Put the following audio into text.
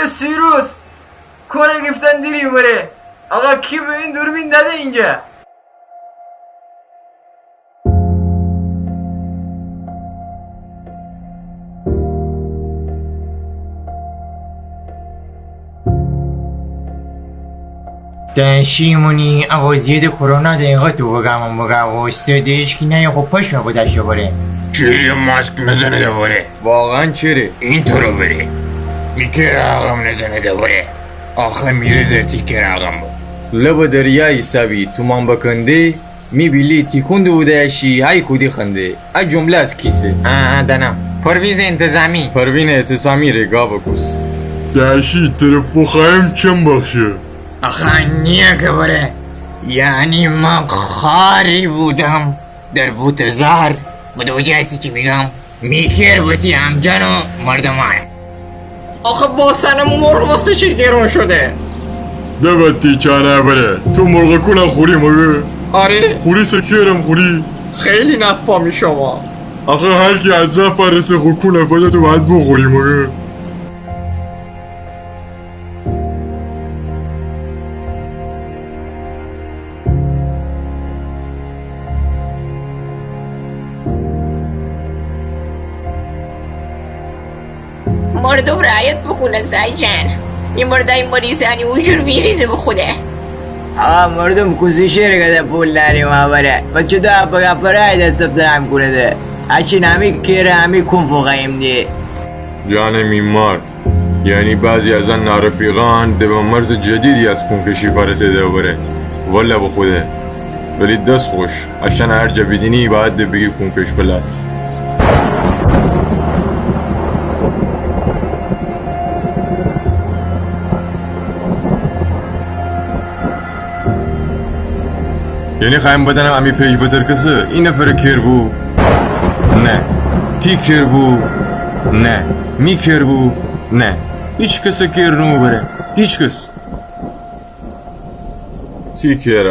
سیروس کنه گفتن دیری بره. آقا کی به این دوربین داده اینجا؟ دنشیمونی آوازید کرونا دقیقا تو بگم و استادش که نه خب پاش رو داشته بره. چیری ماسک نزنه دوباره. واقعا چرا؟ این تو رو بره میکر آقام نزنه دوباره. آخه میره در تیکر آقام لب دریای سوی تومان بکنده میبیلی تیکونده بودهشی های کودی خنده. ای جمله از کیسه؟ دنم پرویز انتظامی. پروین اعتصامی رگا بکوس. داشی تلفو خواهیم چم باشه. آخه نیه که بره، یعنی من خاری بودم در بوت زهر بدو جایسی چی میگم میکر بوتی همجن و مردمان. آخه باسن مرغ واسه چی گرون شده؟ دبتی چانه بره تو مرغ کنن خوری مگه؟ آره خوری سکیرم خوری. خیلی نفامی شما. آخه هر کی از رفت پرسه خوکونه فدا تو باید بخوری مگه؟ مردم رعایت بکنه زای جان. این مردای مریضانی وجور ویریزه به خوده. مردم کسی شیر کده پول داری مابره بچه دو اپا پرای دست هم کنه ده اچی نمی کره همی کن فوقیم دی. جان میمار یعنی بعضی از ان نارفیقان ده به مرز جدیدی از کنکشی فرسیده بره والا به خوده. ولی دست خوش اشان هر جا بدینی باید ده بگیر کنکش پلس. یعنی خواهیم بدنم امی پیش بتر کسه این نفر کر بو؟ نه. تی کر بو؟ نه. می کر بو؟ نه. هیچ کس کر نمو بره. هیچ کس. تی کر